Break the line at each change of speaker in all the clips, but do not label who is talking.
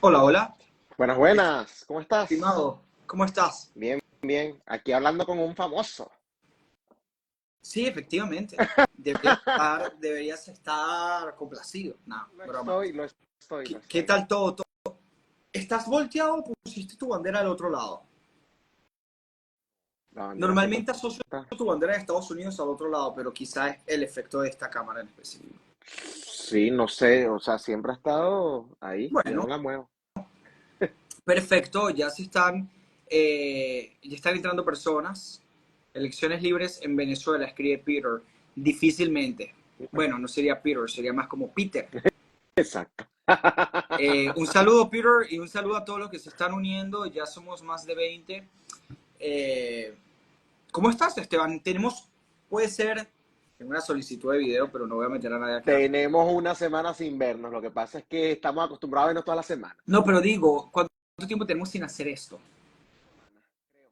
Hola, hola,
Buenas, buenas, ¿cómo estás?
estimado, ¿cómo estás?
Bien, bien, aquí hablando con un famoso.
Sí, efectivamente, deberías estar complacido. No,
Lo
broma.
estoy, lo estoy, lo
¿Qué
estoy.
tal todo? ¿Estás volteado o pusiste tu bandera al otro lado?
La bandera siempre
Normalmente asocio
está.
tu bandera de Estados Unidos al otro lado, pero quizá es el efecto de esta cámara en específico.
Sí, no sé, o sea, siempre ha estado ahí, yo
Bueno,
no la muevo.
perfecto, ya están entrando personas. Elecciones libres en Venezuela, escribe Peter. Difícilmente. Bueno, no sería Peter, sería más como Peter.
Exacto.
Un saludo, Peter, y un saludo a todos los que se están uniendo. Ya somos más de 20. Eh, ¿Cómo estás, Esteban? Puede ser, tengo una solicitud de video, pero no voy a meter a nadie acá.
Tenemos una semana sin vernos, lo que pasa es que estamos acostumbrados a vernos toda la semana.
No, pero digo, ¿cuánto tiempo tenemos sin hacer esto?
2 semanas, creo.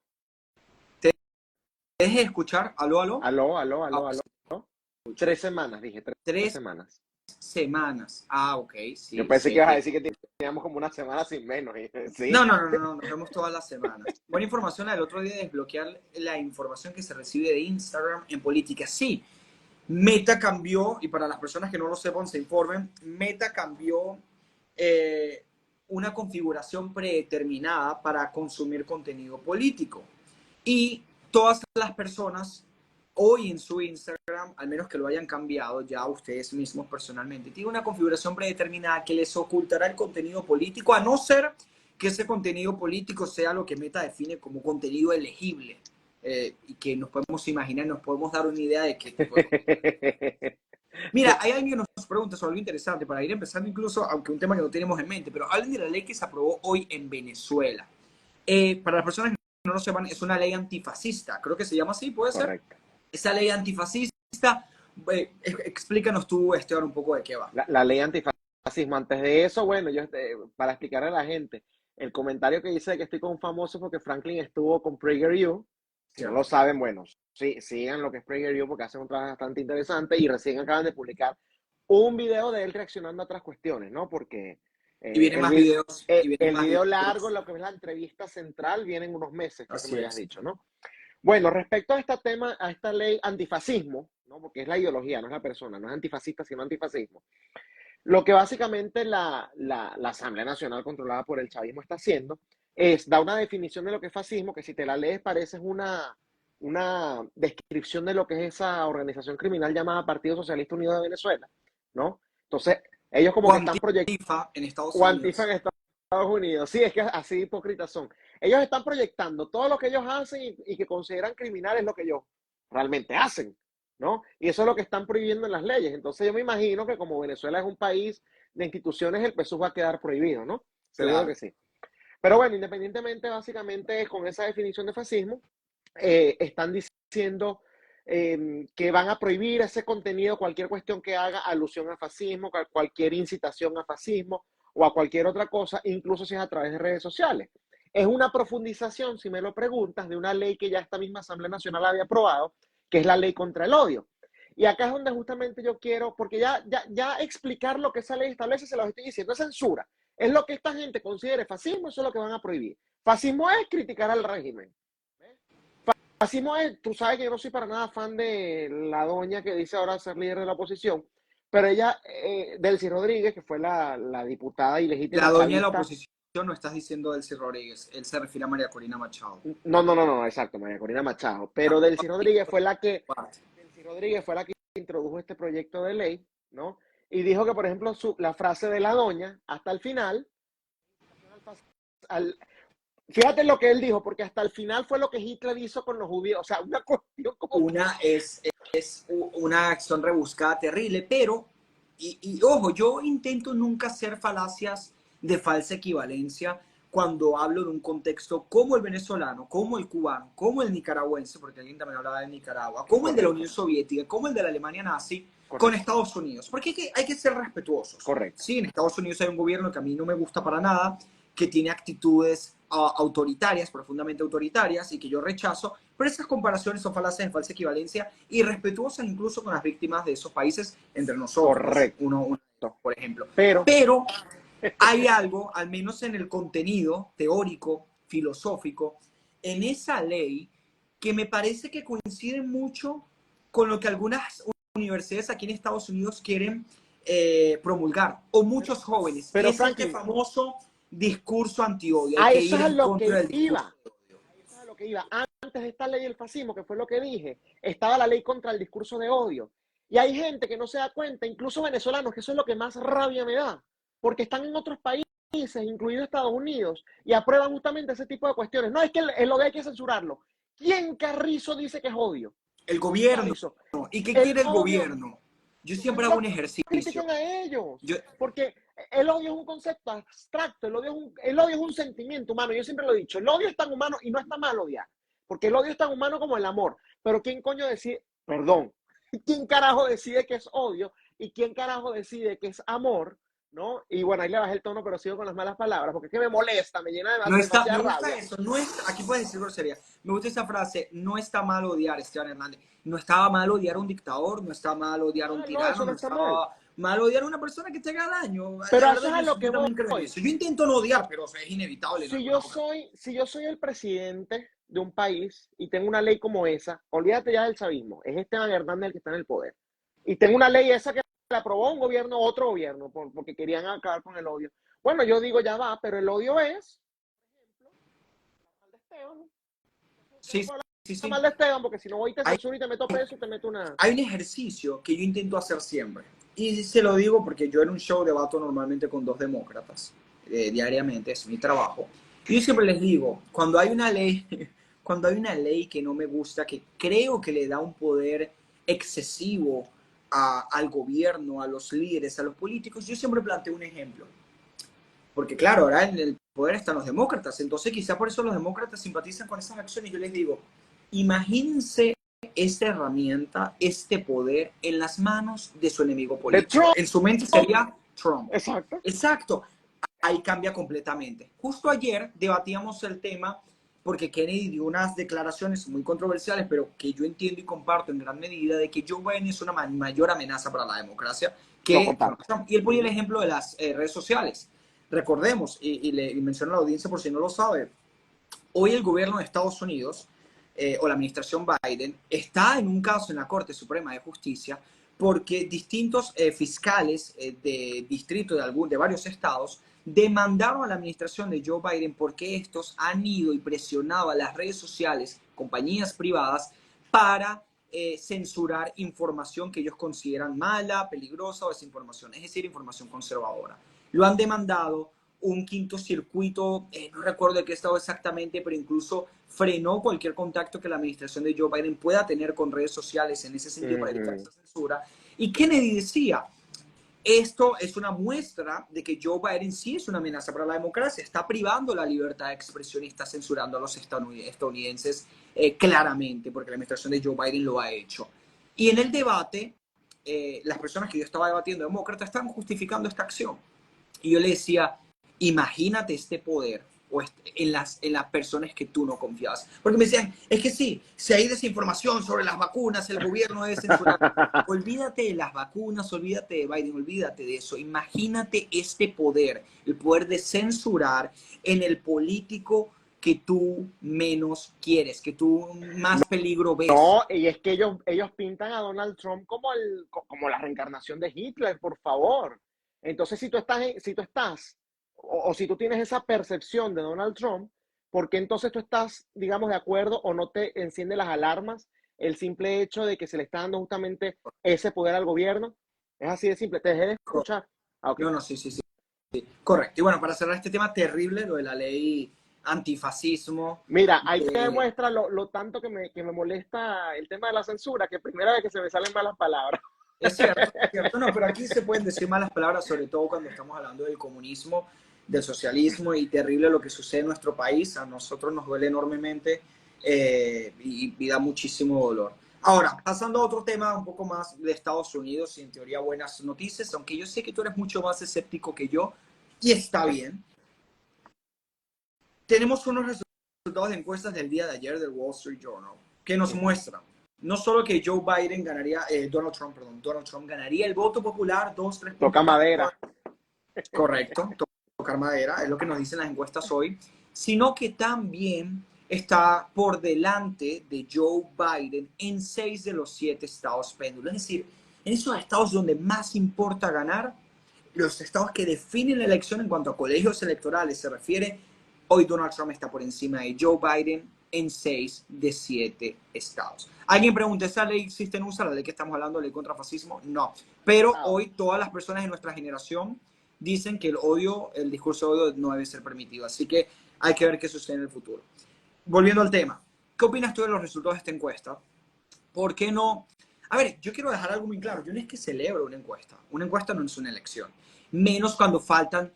¿Te dejes de escuchar? ¿Aló, aló?
Aló, aló, aló,
Ahora
aló.
sí,
3 semanas, dije, tres
tres
semanas.
semanas. Ah, ok,
Yo
sí,
pensé
sí
que ibas a
entiendo.
decir que teníamos como una semana sin menos,
No,
¿sí?
no, no, no, no, nos vemos todas las semanas. Buena información la del otro día, desbloquear la información que se recibe de Instagram en política. Sí, Meta cambió, y para las personas que no lo sepan, se informen, Meta cambió eh, una configuración predeterminada para consumir contenido político. Y todas las personas hoy en su Instagram, al menos que lo hayan cambiado ya ustedes mismos personalmente, tienen una configuración predeterminada que les ocultará el contenido político, a no ser que ese contenido político sea lo que Meta define como contenido elegible. Y que nos podemos imaginar, nos podemos dar una idea de qué tipo de contenido. Mira, hay alguien que nos pregunta sobre algo interesante para ir empezando incluso, aunque un tema que no tenemos en mente, pero hablen de la ley que se aprobó hoy en Venezuela. Para las personas que no lo sepan, es una ley antifascista, creo que se llama así, ¿puede ser?
Correcto.
Esa ley antifascista, explícanos tú, Esteban, un poco de qué va.
La ley antifascismo. Antes de eso, bueno, para explicarle a la gente, el comentario que dice de que estoy con un famoso porque Franklin estuvo con PragerU. Si no lo
Cierto.
saben, bueno, sí, sigan lo que es PragerU porque hacen un trabajo bastante interesante y recién acaban de publicar un video de él reaccionando a otras cuestiones, ¿no? Porque
Y vienen más videos, y vienen
el
más
video largo,
videos.
lo que es la entrevista central, viene en unos meses, creo que me
Así
habías
es.
dicho, ¿no? Bueno, respecto a este tema, a esta ley antifascismo, ¿no? Porque es la ideología, no es la persona, no es antifascista, sino antifascismo. Lo que básicamente la Asamblea Nacional controlada por el chavismo está haciendo es dar una definición de lo que es fascismo, que si te la lees parece una descripción de lo que es esa organización criminal llamada Partido Socialista Unido de Venezuela, ¿no? Entonces, ellos como
O
que están proyectando,
Antifa en Estados
o antifan
Unidos.
Estados Unidos, sí, es que así hipócritas son. Ellos están proyectando todo lo que ellos hacen y que consideran criminal es lo que ellos realmente hacen, ¿no? Y eso es lo que están prohibiendo en las leyes. Entonces yo me imagino que como Venezuela es un país de instituciones, el PSUV va a quedar prohibido, ¿no? Seguro
Claro.
que sí. Pero bueno, independientemente, básicamente con esa definición de fascismo, están diciendo que van a prohibir ese contenido, cualquier cuestión que haga alusión a fascismo, cualquier incitación a fascismo o a cualquier otra cosa, incluso si es a través de redes sociales. Es una profundización, si me lo preguntas, de una ley que ya esta misma Asamblea Nacional había aprobado, que es la ley contra el odio. Y acá es donde justamente yo quiero, porque ya explicar lo que esa ley establece, se los estoy diciendo, es censura. Es lo que esta gente considere fascismo, eso es lo que van a prohibir. Fascismo es criticar al régimen. Fascismo es, tú sabes que yo no soy para nada fan de la doña que dice ahora ser líder de la oposición, pero ella, Delcy Rodríguez, que fue la diputada
La
ilegítima
doña de la
chavista,
oposición no estás diciendo Delcy Rodríguez, él se refiere a María Corina Machado.
no, exacto, María Corina Machado, pero Delcy Rodríguez fue la que introdujo este proyecto de ley, ¿no? Y dijo que, por ejemplo, la frase de la doña, hasta el final, al, fíjate lo que él dijo, porque hasta el final fue lo que Hitler hizo con los judíos, o sea, una cuestión como que...
Una es una acción rebuscada terrible, pero, ojo, yo intento nunca hacer falacias de falsa equivalencia cuando hablo de un contexto como el venezolano, como el cubano, como el nicaragüense, porque alguien también hablaba de Nicaragua, como el de la
Correcto,
Unión Soviética, como el de la Alemania nazi, con
correcto,
Estados Unidos. Porque hay que ser respetuosos.
correcto.
Sí, en Estados Unidos hay un gobierno que a mí no me gusta para nada, que tiene actitudes autoritarias, profundamente autoritarias, y que yo rechazo, pero esas comparaciones son falaces de falsa equivalencia y respetuosas incluso con las víctimas de esos países entre nosotros,
Correcto.
uno por ejemplo.
Pero,
Pero, hay algo, al menos en el contenido teórico, filosófico, en esa ley que me parece que coincide mucho con lo que algunas universidades aquí en Estados Unidos quieren promulgar, o
Pero,
muchos jóvenes, y
pero
es este
Franklin,
famoso discurso antiodio. Hay
a
que
eso
ir
es a
en
lo que
contra del discurso.
iba. A eso es a lo que iba. Antes de esta ley del fascismo, que fue lo que dije, estaba la ley contra el discurso de odio. Y hay gente que no se da cuenta, incluso venezolanos, que eso es lo que más rabia me da, porque están en otros países, incluido Estados Unidos, y aprueban justamente ese tipo de cuestiones. No, es que el odio hay que censurarlo. ¿Quién Carrizo dice que es odio?
El
¿Quién
gobierno.
Carrizo?
¿Y qué
El
quiere el
odio,
gobierno? Yo
pues
siempre
no
hago
lo
un ejercicio.
critiquen a ellos,
Yo,
porque el odio es un concepto abstracto, el odio es un sentimiento humano, yo siempre lo he dicho, el odio es tan humano y no está mal odiar, porque el odio es tan humano como el amor, pero ¿quién coño decide, perdón, quién carajo decide que es odio y quién carajo decide que es amor? ¿No? Y bueno, ahí le bajé el tono, pero sigo con las malas palabras, porque es que me molesta, me llena
no
de
está, me
demasiada
gusta
rabia.
eso, no es, aquí puedes decir grosería, me gusta esa frase, no está mal odiar, Esteban Hernández, no estaba mal odiar a un dictador, no está mal odiar a un
No,
tirano,
eso no
no
está mal,
estaba mal odiar a una persona que te haga daño,
pero
la
a
verdad
eso es a lo que
yo también creo en
voy.
eso, yo intento no odiar, pero o sea, es inevitable en algunas ocasiones.
Si yo soy el presidente de un país y tengo una ley como esa, olvídate ya del chavismo, es Esteban Hernández el que está en el poder. Y tengo una ley esa que la aprobó un gobierno, otro gobierno, porque querían acabar con el odio. Bueno, yo digo, ya va, pero el odio es, por ejemplo, mal de Esteban. Yo no
Sí,
puedo
sí,
hablar
sí,
mal de Esteban porque si no voy y te
hay,
censuro y te meto preso y te meto una...
hay un ejercicio que yo intento hacer siempre, y se lo digo porque yo en un show debato normalmente con dos demócratas, diariamente, es mi trabajo, y yo siempre les digo, cuando hay una ley, cuando hay una ley que no me gusta, que creo que le da un poder excesivo al gobierno, a los líderes, a los políticos, yo siempre planteo un ejemplo, porque claro, ahora en el poder están los demócratas, entonces quizá por eso los demócratas simpatizan con esas acciones. Yo les digo, imagínense esta herramienta, este poder en las manos de su enemigo
De
político.
Trump,
En su mente sería Trump.
exacto.
Exacto, ahí cambia completamente. Justo ayer debatíamos el tema porque Kennedy dio unas declaraciones muy controversiales, pero que yo entiendo y comparto en gran medida de que Joe Biden es una mayor amenaza para la democracia
Lo
que Donald
comparto.
Trump. Y él ponía el
Ujú.
ejemplo de las redes sociales. Recordemos, y menciono a la audiencia por si no lo sabe, hoy el gobierno de Estados Unidos o la administración Biden está en un caso en la Corte Suprema de Justicia porque distintos fiscales de distrito de varios estados demandaron a la administración de Joe Biden porque estos han ido y presionado a las redes sociales, compañías privadas, para censurar información que ellos consideran mala, peligrosa o desinformación, es decir, información conservadora. Lo han demandado, un quinto circuito, no recuerdo de qué estado exactamente, pero incluso frenó cualquier contacto que la administración de Joe Biden pueda tener con redes sociales en ese sentido para evitar
Ujú.
esa censura. Y Kennedy decía, esto es una muestra de que Joe Biden sí es una amenaza para la democracia, está privando la libertad de expresión y está censurando a los estadounidenses claramente, porque la administración de Joe Biden lo ha hecho. Y en el debate, las personas que yo estaba debatiendo, demócratas, estaban justificando esta acción. Y yo le decía, imagínate este poder en las personas que tú no confías. Porque me decían, es que sí, si hay desinformación sobre las vacunas, el gobierno debe censurar. Olvídate de las vacunas, olvídate de Biden, olvídate de eso. Imagínate este poder, el poder de censurar en el político que tú menos quieres, que tú más peligro ves.
No, y es que ellos pintan a Donald Trump como, como la reencarnación de Hitler, por favor. Entonces, si tú estás, o si tú tienes esa percepción de Donald Trump, ¿por qué entonces tú estás, digamos, de acuerdo o no te enciende las alarmas el simple hecho de que se le está dando justamente ese poder al gobierno? Es así de simple. ¿Te dejé de escuchar? Ah, ok.
No, no, sí, sí, sí. Correcto. Y bueno, para cerrar este tema terrible, lo de la ley antifascismo,
Mira, ahí te
de...
demuestra lo tanto que me molesta el tema de la censura, que primera vez que se me salen malas palabras.
Es cierto, no, pero aquí se pueden decir malas palabras, sobre todo cuando estamos hablando del comunismo, del socialismo y terrible lo que sucede en nuestro país. A nosotros nos duele enormemente y da muchísimo dolor. Ahora, pasando a otro tema un poco más de Estados Unidos y en teoría buenas noticias, aunque yo sé que tú eres mucho más escéptico que yo y está
Ok.
bien. Tenemos unos resultados de encuestas del día de ayer del Wall Street Journal que nos
Ujú.
muestran no solo que Joe Biden ganaría, Donald Trump ganaría el voto popular 2, 3
Toca
puntos más.
madera.
Correcto, tocar madera, es lo que nos dicen las encuestas hoy, sino que también está por delante de Joe Biden en 6 de los 7 estados péndulos. Es decir, en esos estados donde más importa ganar, los estados que definen la elección en cuanto a colegios electorales se refiere, hoy Donald Trump está por encima de Joe Biden en 6 de 7 estados. Alguien pregunta, ¿esa ley existe en USA? La ley que estamos hablando, ley contra fascismo, no. Pero
Ah,
hoy todas las personas de nuestra generación dicen que el odio, el discurso de odio no debe ser permitido. Así que hay que ver qué sucede en el futuro. Volviendo al tema, ¿qué opinas tú de los resultados de esta encuesta? ¿Por qué no? A ver, yo quiero dejar algo muy claro. Yo no es que celebro una encuesta. Una encuesta no es una elección. Menos cuando faltan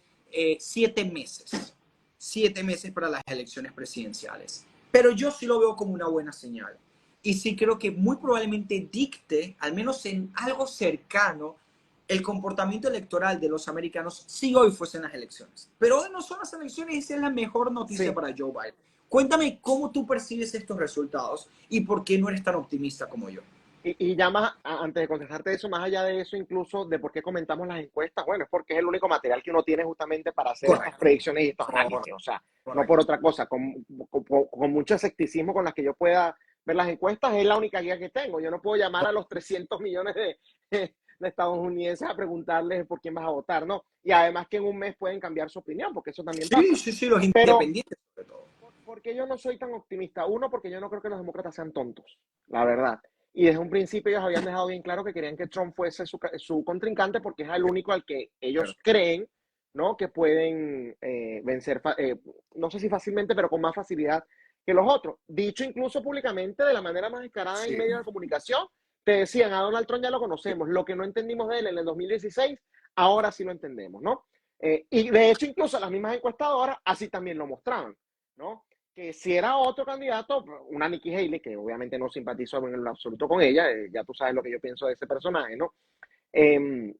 7 meses. 7 meses para las elecciones presidenciales. Pero yo sí lo veo como una buena señal. Y sí creo que muy probablemente dicte, al menos en algo cercano, el comportamiento electoral de los americanos si hoy fuesen las elecciones. Pero hoy no son las elecciones y esa es la mejor noticia
sí.
para Joe Biden. Cuéntame cómo tú percibes estos resultados y por qué no eres tan optimista como yo.
Y ya más, antes de contestarte eso, más allá de eso, incluso de por qué comentamos las encuestas, bueno, es porque es el único material que uno tiene justamente para hacer estas
Correcto,
predicciones y estos análisis,
correcto,
o sea, no por
correcto.
otra cosa, con mucho escepticismo con las que yo pueda ver las encuestas, es la única guía que tengo. Yo no puedo llamar a los 300 millones de estadounidenses a preguntarles por quién vas a votar, ¿no? Y además que en un mes pueden cambiar su opinión, porque eso también
Sí,
pasa.
sí, sí, los
Pero,
independientes sobre todo.
porque yo no soy tan optimista? Uno, porque yo no creo que los demócratas sean tontos, la verdad. Y desde un principio ellos habían dejado bien claro que querían que Trump fuese su contrincante porque es el único al que ellos creen, ¿no? Que pueden vencer, no sé si fácilmente, pero con más facilidad que los otros. Dicho incluso públicamente de la manera más descarada en
Sí,
medios de comunicación, te decían, a Donald Trump ya lo conocemos, lo que no entendimos de él en el 2016, ahora sí lo entendemos, ¿no? Y de hecho incluso las mismas encuestadoras así también lo mostraban, ¿no? Que si era otro candidato, una Nikki Haley, que obviamente no simpatizo en lo absoluto con ella, ya tú sabes lo que yo pienso de ese personaje, ¿no? Eh,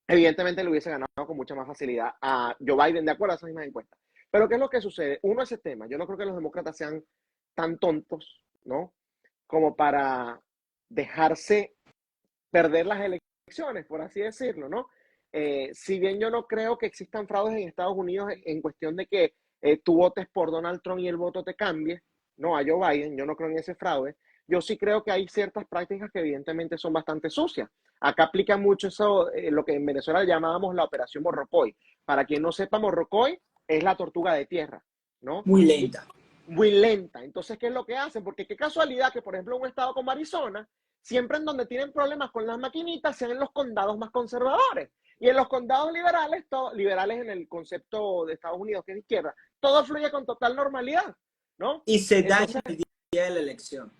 Evidentemente le hubiese ganado con mucha más facilidad a Joe Biden, de acuerdo a esas mismas encuestas. Pero ¿qué es lo que sucede? Uno, ese tema. Yo no creo que los demócratas sean tan tontos, ¿no? Como para dejarse perder las elecciones, por así decirlo, ¿no? Si bien yo no creo que existan fraudes en Estados Unidos en cuestión de que tú votes por Donald Trump y el voto te cambie, no a Joe Biden, yo no creo en ese fraude, yo sí creo que hay ciertas prácticas que evidentemente son bastante sucias. Acá aplica mucho eso, lo que en Venezuela llamábamos la operación Morrocoy. Para quien no sepa, Morrocoy es la tortuga de tierra, ¿no?
muy
Y
lenta.
muy lenta. Entonces, ¿qué es lo que hacen? Porque qué casualidad que, por ejemplo, un estado como Arizona, siempre en donde tienen problemas con las maquinitas, sean en los condados más conservadores. Y en los condados liberales, liberales en el concepto de Estados Unidos, que es izquierda, todo fluye con total normalidad, ¿no?
Y se daña
Entonces,
el día de la elección.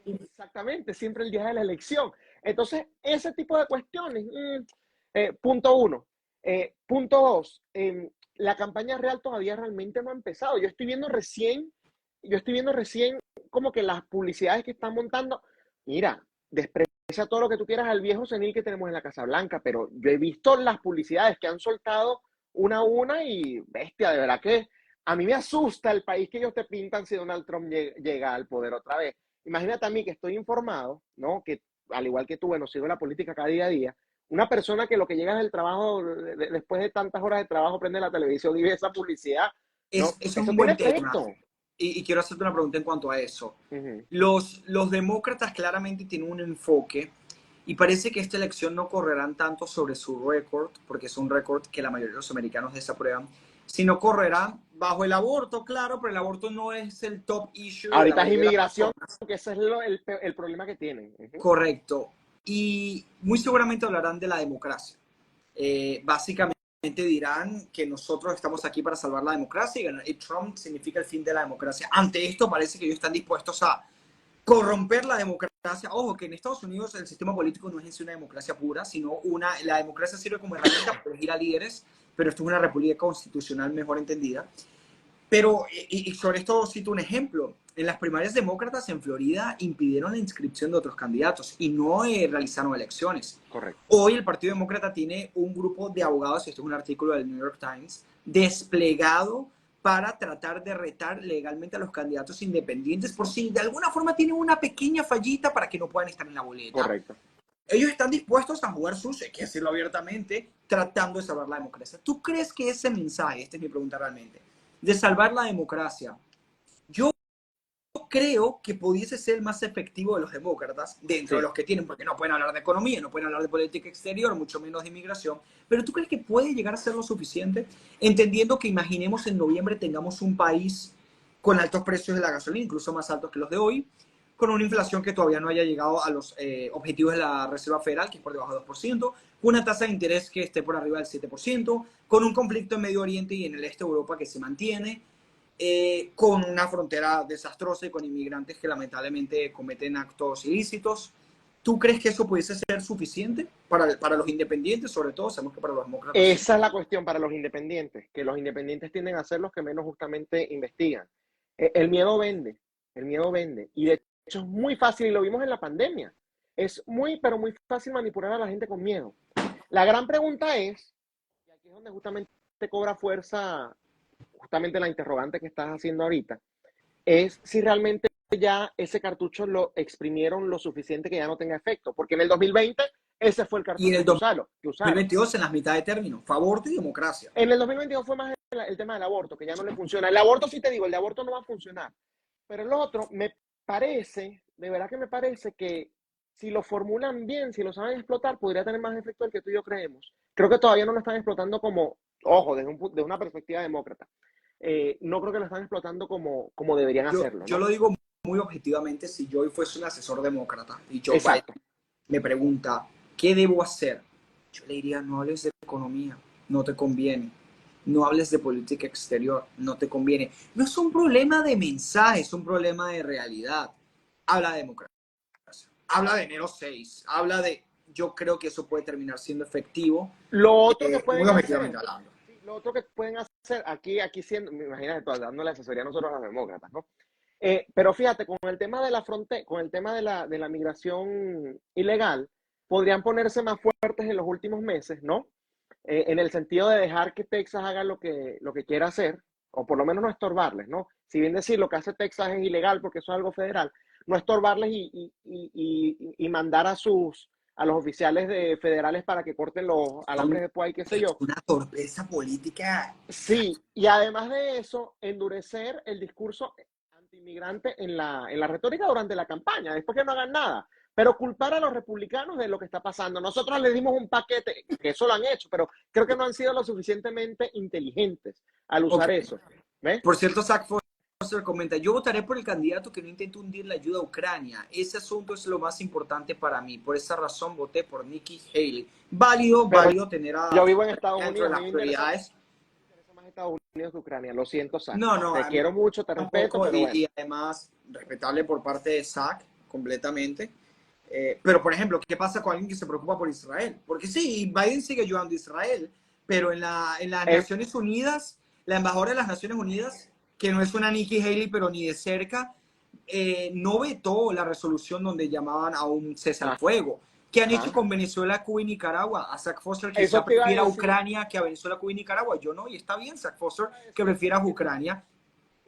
exactamente, siempre el día de la elección. Entonces, ese tipo de cuestiones, punto uno. Punto dos, la campaña real todavía realmente no ha empezado. Yo estoy viendo recién como que las publicidades que están montando, mira, desprecia todo lo que tú quieras al viejo senil que tenemos en la Casa Blanca, pero yo he visto las publicidades que han soltado una a una y bestia, de verdad que a mí me asusta el país que ellos te pintan si Donald Trump llega al poder otra vez. Imagínate a mí que estoy informado, ¿no? Que al igual que tú, bueno, sigo la política cada día a día. Una persona que lo que llega del trabajo, después de tantas horas de trabajo, prende la televisión y ve esa publicidad, ¿no?
Eso es
Eso
un
tiene
buen tema.
efecto.
Y quiero hacerte una pregunta en cuanto a eso.
Ujú.
Los demócratas claramente tienen un enfoque y parece que esta elección no correrán tanto sobre su récord, porque es un récord que la mayoría de los americanos desaprueban, sino correrán bajo el aborto, claro, pero el aborto no es el top issue de la
Ahorita es
mayoría de las
inmigración,
personas.
que ese es el problema que tienen. Ujú.
Correcto. Y muy seguramente hablarán de la democracia. Básicamente dirán que nosotros estamos aquí para salvar la democracia y Trump significa el fin de la democracia. Ante esto parece que ellos están dispuestos a corromper la democracia. Ojo, que en Estados Unidos el sistema político no es una democracia pura, sino la democracia sirve como herramienta para elegir a líderes, pero esto es una república constitucional mejor entendida. Pero, y sobre esto cito un ejemplo, en las primarias demócratas en Florida impidieron la inscripción de otros candidatos y no realizaron elecciones.
Correcto.
Hoy el Partido Demócrata tiene un grupo de abogados, y esto es un artículo del New York Times, desplegado para tratar de retar legalmente a los candidatos independientes por si de alguna forma tienen una pequeña fallita para que no puedan estar en la boleta.
Correcto.
Ellos están dispuestos a jugar sucio, hay que decirlo abiertamente, tratando de salvar la democracia. ¿Tú crees que ese mensaje, esta es mi pregunta realmente, de salvar la democracia, yo creo que pudiese ser el más efectivo de los demócratas, dentro de
Sí.
los que tienen, porque no pueden hablar de economía, no pueden hablar de política exterior, mucho menos de inmigración, pero ¿tú crees que puede llegar a ser lo suficiente? Entendiendo que imaginemos en noviembre tengamos un país con altos precios de la gasolina, incluso más altos que los de hoy, con una inflación que todavía no haya llegado a los objetivos de la Reserva Federal, que es por debajo del 2%, con una tasa de interés que esté por arriba del 7%, con un conflicto en Medio Oriente y en el este de Europa que se mantiene, con una frontera desastrosa y con inmigrantes que lamentablemente cometen actos ilícitos. ¿Tú crees que eso pudiese ser suficiente para los independientes, sobre todo? Sabemos que para los demócratas sí.
Esa es la cuestión para los independientes, que los independientes tienden a ser los que menos justamente investigan. El miedo vende, el miedo vende. Y de hecho es muy fácil, y lo vimos en la pandemia, es muy, pero muy fácil manipular a la gente con miedo. La gran pregunta es, y aquí es donde justamente cobra fuerza justamente la interrogante que estás haciendo ahorita, es si realmente ya ese cartucho lo exprimieron lo suficiente que ya no tenga efecto, porque en el 2020 ese fue el
Y en
cartucho
el
que usaron.
2022, en las mitades de término, favor de democracia.
En el 2022 fue más el tema del aborto, que ya no le funciona. El aborto, sí te digo, el de aborto no va a funcionar. Pero el otro, me parece, de verdad que me parece que si lo formulan bien, si lo saben explotar, podría tener más efecto del que tú y yo creemos. Creo que todavía no lo están explotando como, ojo, desde una perspectiva demócrata. No creo que lo están explotando como deberían hacerlo,
Yo
¿no?
lo digo muy objetivamente, si yo hoy fuese un asesor demócrata y Joe Biden
Exacto.
me pregunta, ¿qué debo hacer? Yo le diría, no hables de economía, no te conviene. No hables de política exterior, no te conviene. No es un problema de mensaje, es un problema de realidad. Habla de democracia, habla de enero 6, habla de... Yo creo que eso puede terminar siendo efectivo,
Lo otro que
muy
pueden
objetivamente
hacer,
hablando.
sí, lo otro que pueden hacer, aquí siendo, me imagino, dando la asesoría a nosotros a los demócratas, ¿no? Pero fíjate, con el tema de la frontera, con el tema de la migración ilegal, podrían ponerse más fuertes en los últimos meses, ¿no? En el sentido de dejar que Texas haga lo que quiera hacer, o por lo menos no estorbarles, ¿no? Si bien decir lo que hace Texas es ilegal porque eso es algo federal, no estorbarles y mandar a los oficiales federales para que corten los alambres de púa y qué sé
Es
yo.
una torpeza política.
Sí, y además de eso, endurecer el discurso antiinmigrante en la retórica durante la campaña, después que no hagan nada. Pero culpar a los republicanos de lo que está pasando. Nosotros les dimos un paquete, que eso lo han hecho, pero creo que no han sido lo suficientemente inteligentes al
Ok.
usar eso. ¿Ves?
Por cierto, Zach Foster comenta, yo votaré por el candidato que no intente hundir la ayuda a Ucrania. Ese asunto es lo más importante para mí. Por esa razón voté por Nikki Haley. Válido,
Pero
válido tener a
yo vivo en Estados
dentro de
Unidos, a mí
las
me
prioridades.
interesa más Estados Unidos que Ucrania. Lo siento, Zach.
No, no,
Te
a mí
quiero mucho, te respeto,
tampoco.
pero bueno.
Y además, respetable por parte de Zach, completamente. Pero, por ejemplo, ¿qué pasa con alguien que se preocupa por Israel? Porque sí, Biden sigue ayudando a Israel, pero en las
Es,
Naciones Unidas, la embajadora de las Naciones Unidas, que no es una Nikki Haley, pero ni de cerca, no vetó la resolución donde llamaban a un cese al fuego. ¿Qué han hecho
ajá.
con Venezuela, Cuba y Nicaragua? A Zach Foster quizá
Eso te iba a
prefiera a
decir.
Ucrania que a Venezuela, Cuba y Nicaragua. Yo no, y está bien, Zach
Eso te
Foster,
iba a
que
decir.
prefiera a Ucrania.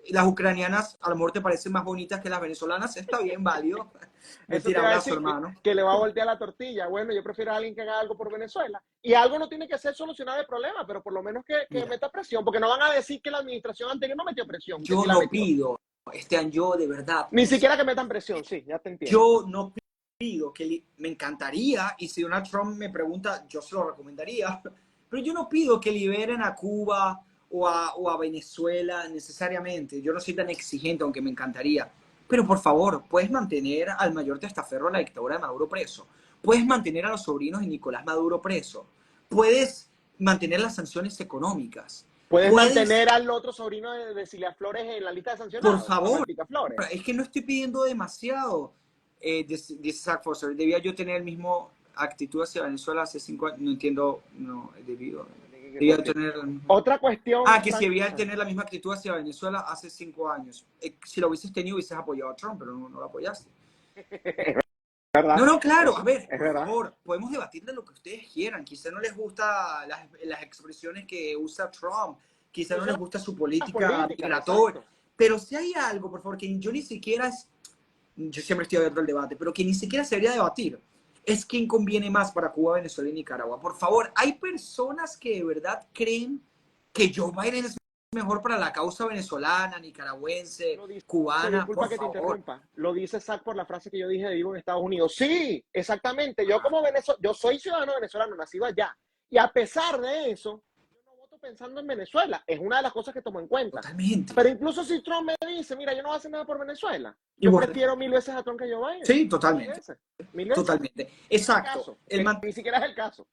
Las ucranianas a lo mejor te parecen más bonitas que las venezolanas, está bien, válido.
Eso
Mentira,
te iba a
abrazo,
decir
hermano.
que le va a voltear la tortilla. Bueno, yo prefiero a alguien que haga algo por Venezuela. Y algo no tiene que ser solucionar el problema, pero por lo menos que
Mira,
meta presión, porque no van a decir que la administración anterior no metió presión, que
yo
sí la
no
metió.
pido, Esteban, yo de verdad,
Ni siquiera que metan presión, sí, ya te entiendo.
yo no pido que me encantaría, y si Donald Trump me pregunta, yo se lo recomendaría, pero yo no pido que liberen a Cuba o a Venezuela necesariamente. Yo no soy tan exigente, aunque me encantaría. Pero por favor, puedes mantener al mayor testaferro de la dictadura de Maduro preso. Puedes mantener a los sobrinos de Nicolás Maduro preso. Puedes mantener las sanciones económicas.
Puedes
Puedes,
mantener al otro sobrino de Cilia Flores en la lista de
por
sancionados,
favor,
Manuel Pica Flores.
es que no estoy pidiendo demasiado, dice Zach Foster. Debía yo tener el mismo actitud hacia Venezuela hace 5 años. No entiendo, no, debía
¿Por qué?
tener...
Otra cuestión,
Que si
Frank.
debía tener la misma actitud hacia Venezuela hace 5 años. Si lo hubieses tenido, hubieses apoyado a Trump, pero no, no lo apoyaste.
¿Verdad?
No, no, claro, a
Es,
ver,
es
por
verdad.
favor, podemos debatir de lo que ustedes quieran. Quizá no les gusta las expresiones que usa Trump, quizá no
Incluso
les gusta su
las
política
políticas,
migratoria,
exacto.
pero si hay algo, por favor, que yo ni siquiera yo siempre estoy abierto al debate, pero que ni siquiera se debería debatir, es quién conviene más para Cuba, Venezuela y Nicaragua. Por favor, hay personas que de verdad creen que Joe Biden es mejor para la causa venezolana, nicaragüense,
Lo dice,
cubana.
disculpa
Por
que te
favor.
interrumpa, lo dice Zach por la frase que yo dije de vivo en Estados Unidos. Sí, exactamente. Yo como yo soy ciudadano venezolano, nacido allá. Y a pesar de eso, yo no voto pensando en Venezuela. Es una de las cosas que tomo en cuenta.
Totalmente.
Pero incluso si Trump me dice, mira, yo no voy a hacer nada por Venezuela, yo
Igual.
prefiero mil veces a Trump que Joe Biden.
Sí,
Mil
totalmente.
veces. Mil veces.
Totalmente.
Es el
Exacto.
caso, que ni siquiera es el caso.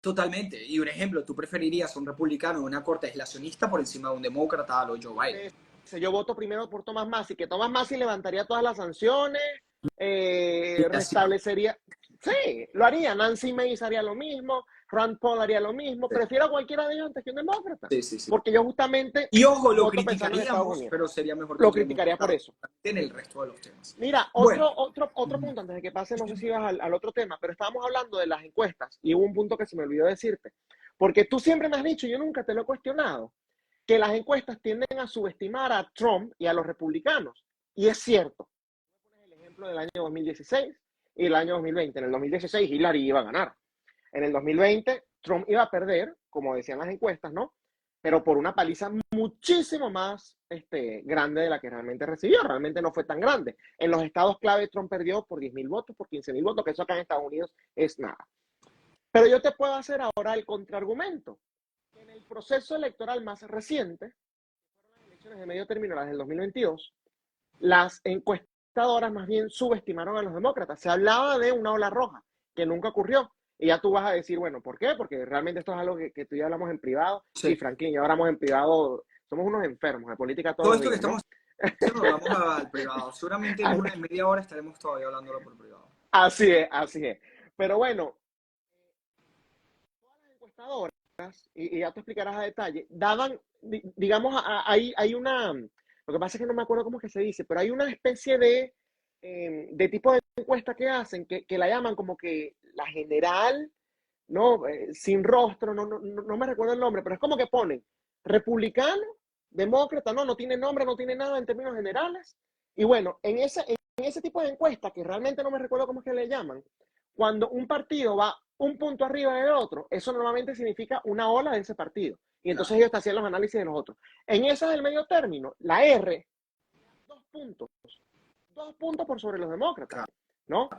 Totalmente. Y un ejemplo, tú preferirías a un republicano en una corte aislacionista por encima de un demócrata a lo Joe
Por
Biden.
eso, yo voto primero por Tomás Massi, que Tomás Massi levantaría todas las sanciones,
Y así.
restablecería, sí, lo haría. Nancy Mace haría lo mismo, Rand Paul haría lo mismo. Prefiero a cualquiera de ellos antes que un demócrata,
Sí, sí, sí.
porque yo justamente
Y ojo, lo
voto pensando en Estados
criticaríamos,
Unidos.
pero sería mejor que
Lo
un
criticaría por
demócrata
eso.
en el resto de los temas.
Mira,
Bueno,
otro punto antes de que pase, no sé si vas al otro tema, pero estábamos hablando de las encuestas y hubo un punto que se me olvidó decirte, porque tú siempre me has dicho, yo nunca te lo he cuestionado, que las encuestas tienden a subestimar a Trump y a los republicanos. Y es cierto. El ejemplo del año 2016 y el año 2020. En el 2016 Hillary iba a ganar. En el 2020 Trump iba a perder, como decían las encuestas, ¿no? Pero por una paliza muchísimo más grande de la que realmente recibió. Realmente no fue tan grande. En los estados clave Trump perdió por 10.000 votos, por 15.000 votos, que eso acá en Estados Unidos es nada. Pero yo te puedo hacer ahora el contraargumento. En el proceso electoral más reciente, las elecciones de medio término, las del 2022, las encuestadoras más bien subestimaron a los demócratas. Se hablaba de una ola roja, que nunca ocurrió. Y ya tú vas a decir, bueno, ¿por qué? Porque realmente esto es algo que tú y yo hablamos en privado.
sí.
Sí, Franklin, ya hablamos en privado. Somos unos enfermos de política todos
Todo
los
esto que
días, ¿no?
estamos haciendo lo vamos al privado. Seguramente en media hora estaremos todavía hablándolo por privado.
Así es, así es. Pero bueno, todas las encuestadoras, y ya te explicarás a detalle, daban, digamos, hay una, lo que pasa es que no me acuerdo cómo es que se dice, pero hay una especie de tipo de encuesta que hacen, que la llaman como que la general, ¿no? Sin rostro, no me recuerdo el nombre, pero es como que ponen republicano, demócrata, no tiene nombre, no tiene nada en términos generales. Y bueno, en ese tipo de encuesta, que realmente no me recuerdo cómo es que le llaman, cuando un partido va un punto arriba del otro, eso normalmente significa una ola de ese partido. Y entonces
Claro.
ellos te hacían los análisis de los otros. En esa del medio término, la R, 2 puntos. 2 puntos por sobre los demócratas,
Claro.
¿no?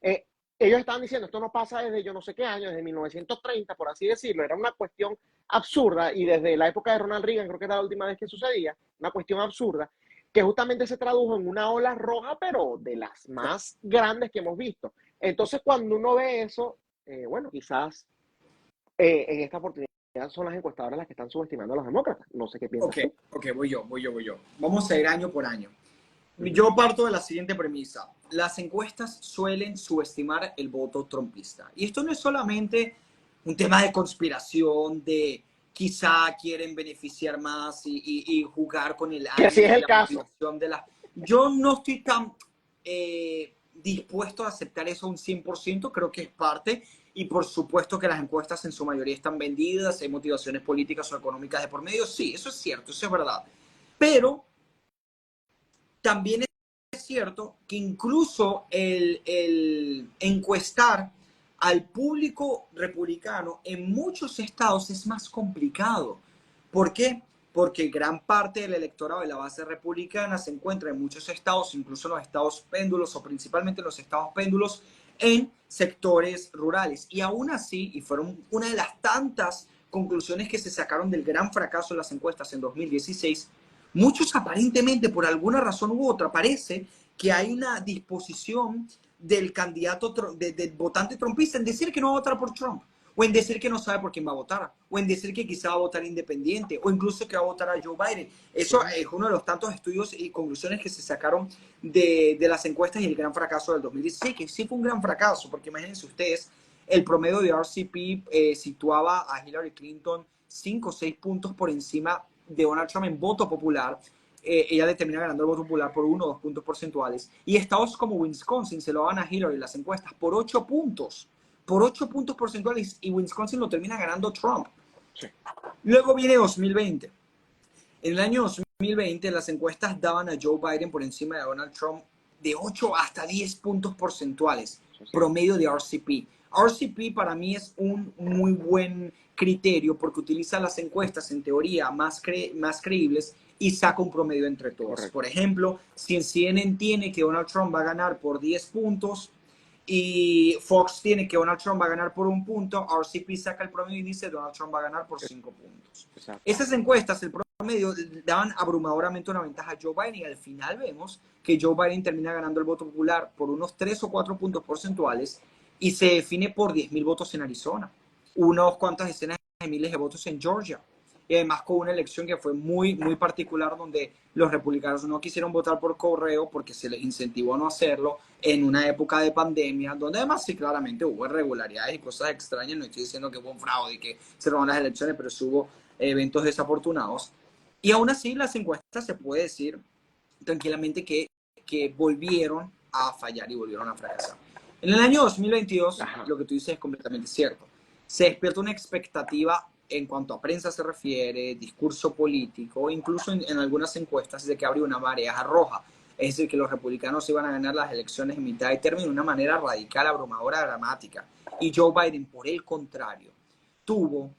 Eh, Ellos estaban diciendo, esto no pasa desde yo no sé qué año, desde 1930, por así decirlo. Era una cuestión absurda y desde la época de Ronald Reagan, creo que era la última vez que sucedía, una cuestión absurda, que justamente se tradujo en una ola roja, pero de las más grandes que hemos visto. Entonces, cuando uno ve eso, bueno, quizás en esta oportunidad son las encuestadoras las que están subestimando a los demócratas. No sé qué piensas
Ok,
tú.
ok, voy yo. Vamos a ir año por año.
Uh-huh.
Yo parto de la siguiente premisa. Las encuestas suelen subestimar el voto trumpista. Y esto no es solamente un tema de conspiración, de quizá quieren beneficiar más y jugar con el
Que si
ánimo
es
y
el
la
caso.
motivación de la... Yo no estoy tan dispuesto a aceptar eso un 100%, creo que es parte, y por supuesto que las encuestas en su mayoría están vendidas, hay motivaciones políticas o económicas de por medio, sí, eso es cierto, eso es verdad. Pero también es cierto que incluso el encuestar al público republicano en muchos estados es más complicado. ¿Por qué? Porque gran parte del electorado de la base republicana se encuentra en muchos estados, incluso en los estados péndulos o principalmente en los estados péndulos, en sectores rurales. Y aún así, y fueron una de las tantas conclusiones que se sacaron del gran fracaso de las encuestas en 2016, muchos aparentemente, por alguna razón u otra, parece que hay una disposición del candidato, del votante trumpista en decir que no va a votar por Trump, o en decir que no sabe por quién va a votar, o en decir que quizá va a votar independiente, o incluso que va a votar a Joe Biden. Eso es uno de los tantos estudios y conclusiones que se sacaron de las encuestas y el gran fracaso del 2016, que sí fue un gran fracaso, porque imagínense ustedes, el promedio de RCP situaba a Hillary Clinton 5 o 6 puntos por encima de Donald Trump en voto popular. Ella le termina ganando el voto popular por 1 o 2 puntos porcentuales. Y estados como Wisconsin se lo van a Hillary en las encuestas por 8 puntos. Por 8 puntos porcentuales. Y Wisconsin lo termina ganando Trump.
Sí.
Luego viene 2020. En el año 2020 las encuestas daban a Joe Biden por encima de Donald Trump de 8 hasta 10 puntos porcentuales. promedio de RCP. RCP para mí es un muy buen criterio porque utiliza las encuestas en teoría más creíbles y saca un promedio entre todos.
Correcto.
Por ejemplo, si en CNN tiene que Donald Trump va a ganar por 10 puntos y Fox tiene que Donald Trump va a ganar por 1 punto, RCP saca el promedio y dice Donald Trump va a ganar por 5 puntos.
Exacto.
Esas encuestas, el promedio, daban abrumadoramente una ventaja a Joe Biden y al final vemos que Joe Biden termina ganando el voto popular por unos 3 o 4 puntos porcentuales y se define por 10.000 votos en Arizona, unos cuantas decenas de miles de votos en Georgia. Y además con una elección que fue muy particular donde los republicanos no quisieron votar por correo porque se les incentivó a no hacerlo en una época de pandemia, donde además sí claramente hubo irregularidades y cosas extrañas. No estoy diciendo que hubo un fraude y que se robaron las elecciones, pero sí hubo eventos desafortunados. Y aún así las encuestas se puede decir tranquilamente que volvieron a fallar y volvieron a fracasar. En el año 2022, lo que tú dices es completamente cierto. Se despierta una expectativa en cuanto a prensa se refiere, discurso político, incluso en algunas encuestas de que habría una marea roja. Es decir, que los republicanos iban a ganar las elecciones en mitad de término de una manera radical, abrumadora, dramática. Y Joe Biden, por el contrario, tuvo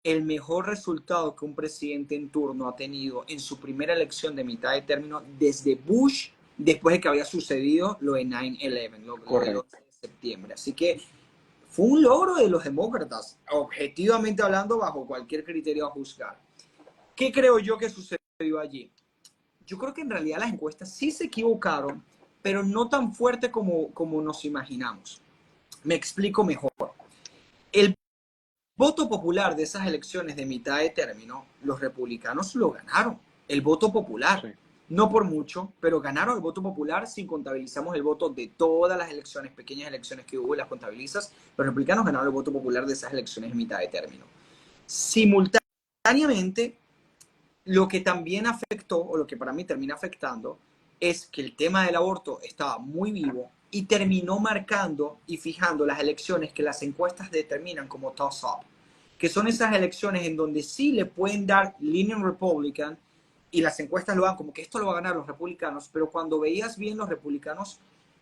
el mejor resultado que un presidente en turno ha tenido en su primera elección de mitad de término desde Bush, después de que había sucedido lo de 9/11, lo del 11 de septiembre. Así que fue un logro de los demócratas, objetivamente hablando, bajo cualquier criterio a juzgar. ¿Qué creo yo que sucedió allí? Yo creo que en realidad las encuestas sí se equivocaron, pero no tan fuerte como nos imaginamos. Me explico mejor. El voto popular de esas elecciones de mitad de término, los republicanos lo ganaron. El voto popular. Sí. No por mucho, pero ganaron el voto popular si contabilizamos el voto de todas las elecciones, pequeñas elecciones que hubo y las contabilizas. Los republicanos ganaron el voto popular de esas elecciones de mitad de término. Simultáneamente, lo que también afectó, o lo que para mí termina afectando, es que el tema del aborto estaba muy vivo y terminó marcando y fijando las elecciones que las encuestas determinan como toss-up, que son esas elecciones en donde sí le pueden dar leaning Republican y las encuestas lo dan como que esto lo van a ganar los republicanos, pero cuando veías bien los republicanos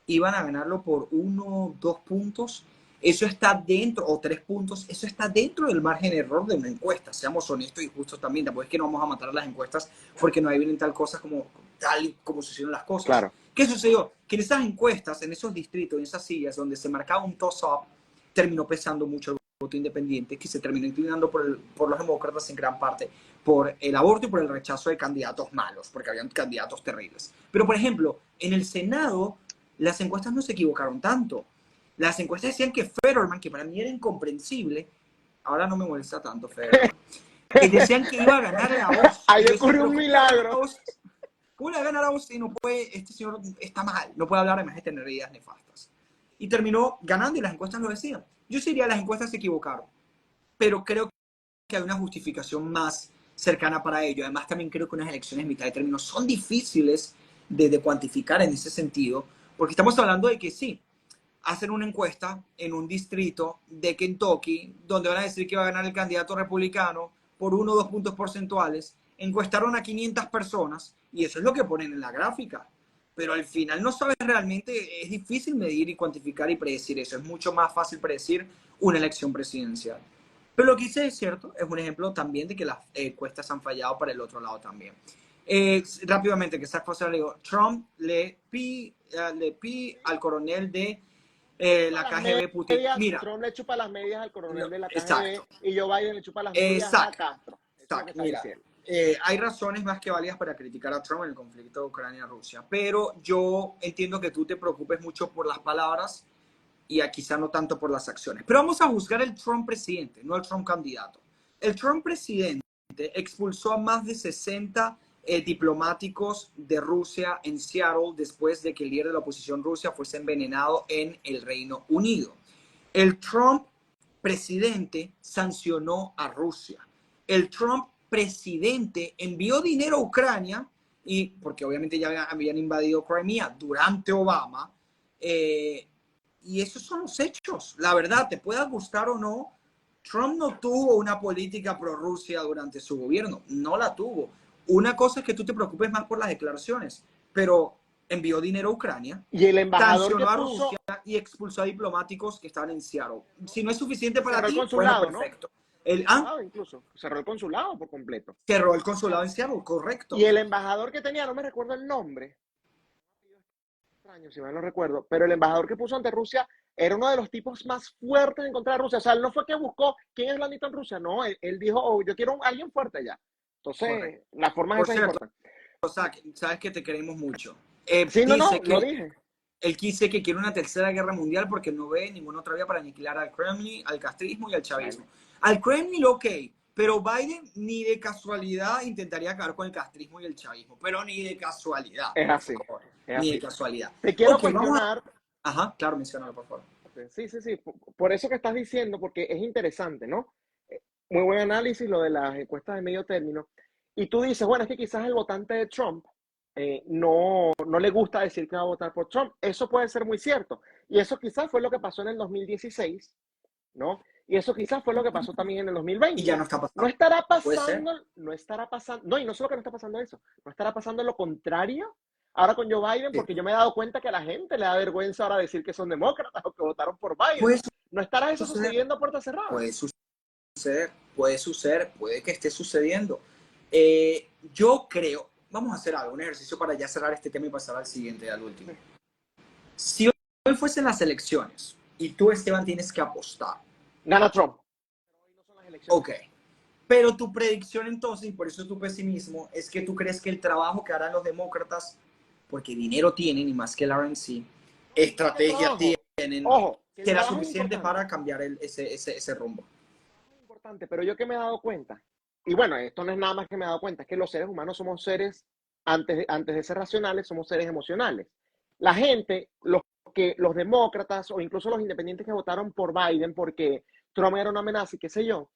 iban a ganarlo por 1, 2 puntos, eso está dentro, o 3 puntos, eso está dentro del margen de error de una encuesta, seamos honestos y justos también, tampoco es que no vamos a matar a las encuestas porque no hay bien tal cosa tal y como sucedieron las cosas.
Claro.
¿Qué sucedió? Que en esas encuestas, en esos distritos, en esas sillas donde se marcaba un toss-up, terminó pesando mucho el voto independiente, que se terminó inclinando por los demócratas en gran parte por el aborto y por el rechazo de candidatos malos, porque habían candidatos terribles. Pero, por ejemplo, en el Senado, las encuestas no se equivocaron tanto. Las encuestas decían que Fetterman, que para mí era incomprensible, ahora no me molesta tanto Fetterman, que decían que iba a ganar la voz.
Ahí ocurrió un milagro.
¿Cómo le va a ganar a voz si no puede, este señor está mal, no puede hablar además de tener ideas nefastas? Y terminó ganando y las encuestas lo decían. Yo sí diría las encuestas se equivocaron, pero creo que hay una justificación más cercana para ello. Además también creo que unas elecciones en mitad de término son difíciles de cuantificar en ese sentido, porque estamos hablando de que sí, hacen una encuesta en un distrito de Kentucky donde van a decir que va a ganar el candidato republicano por 1 o 2 puntos porcentuales, encuestaron a 500 personas y eso es lo que ponen en la gráfica. Pero al final no sabes realmente, es difícil medir y cuantificar y predecir eso. Es mucho más fácil predecir una elección presidencial. Pero lo que hice es cierto, es un ejemplo también de que las encuestas han fallado para el otro lado también. Rápidamente, que esa cosa le digo, Trump le pi al coronel de la KGB Putin. Mira,
Trump le chupa las medias al coronel de la KGB
exacto.
Y Joe Biden le chupa las medias a Castro.
Exacto. Mira, hay razones más que válidas para criticar a Trump en el conflicto de Ucrania-Rusia, pero yo entiendo que tú te preocupes mucho por las palabras y quizá no tanto por las acciones. Pero vamos a juzgar el Trump presidente, no el Trump candidato. El Trump presidente expulsó a más de 60 diplomáticos de Rusia en Seattle después de que el líder de la oposición Rusia fuese envenenado en el Reino Unido. El Trump presidente sancionó a Rusia. El Trump presidente envió dinero a Ucrania, y porque obviamente ya habían invadido Crimea durante Obama, y esos son los hechos. La verdad, te pueda gustar o no, Trump no tuvo una política pro-Rusia durante su gobierno. No la tuvo. Una cosa es que tú te preocupes más por las declaraciones, pero envió dinero a Ucrania,
Y el embajador que
sancionó a
puso
Rusia y expulsó a diplomáticos que estaban en Seattle. Si no es suficiente para
cerró el
ti, bueno,
consulado, ¿no?
perfecto.
Consulado incluso. Cerró el consulado por completo.
Cerró el consulado en Seattle,
Y
correcto.
el embajador que tenía, no me recuerdo el nombre, extraño, si mal no recuerdo, pero el embajador que puso ante Rusia era uno de los tipos más fuertes en contra de Rusia. O sea, él no fue que buscó quién es blandito en Rusia, no, él dijo, oh, yo quiero a alguien fuerte allá. Entonces,
Correcto.
las formas
Por
esas
cierto,
importan.
sabes que te queremos mucho.
Sí, no, no,
Dice
lo
que
dije.
él dice que quiere una tercera guerra mundial porque no ve ninguna otra vía para aniquilar al Kremlin, al castrismo y al chavismo.
Bueno,
Al Kremlin, ok, pero Biden ni de casualidad intentaría acabar con el castrismo y el chavismo, pero ni de casualidad,
es
por
así,
favor,
es
ni de
así.
casualidad.
Te quiero
Ok, vamos a...
cuestionar.
Ajá, claro, menciónalo, por favor.
Sí, sí, sí, por eso que estás diciendo, porque es interesante, ¿no? Eh, Muy buen análisis lo de las encuestas de medio término. Y tú dices, bueno, es que quizás el votante de Trump no le gusta decir que va a votar por Trump. Eso puede ser muy cierto. Y eso quizás fue lo que pasó en el 2016, ¿no? Y eso quizás fue lo que pasó también en el
Y ya
2020.
no está
No
pasando.
estará
Puede ser.
pasando, no estará pasando, no, y no solo que no está pasando eso, no estará pasando lo contrario ahora con Joe Biden,
Sí.
porque yo me he dado cuenta que a la gente le da vergüenza ahora decir que son demócratas o que votaron por Biden.
Puede
¿No estará eso
suceder,
sucediendo a puerta cerrada?
puede suceder, puede que esté sucediendo. Yo creo, vamos a hacer algo, un ejercicio para ya cerrar este tema y pasar al siguiente, al último. Si hoy fuesen las elecciones y tú, Esteban, tienes que apostar,
Gana Trump. Pero hoy no son las elecciones.
ok, pero tu predicción entonces, y por eso tu pesimismo, es que tú crees que el trabajo que harán los demócratas, porque dinero tienen y más que el RNC,
No, y más que el
estrategia
trabajo.
tienen,
Ojo, que el
será
trabajo es
suficiente
importante.
para cambiar ese rumbo.
Es importante, pero yo que me he dado cuenta, y bueno, esto no es nada más que me he dado cuenta, es que los seres humanos somos seres, antes de ser racionales, somos seres emocionales. La gente, los demócratas o incluso los independientes que votaron por Biden porque Trump era una amenaza y qué sé yo,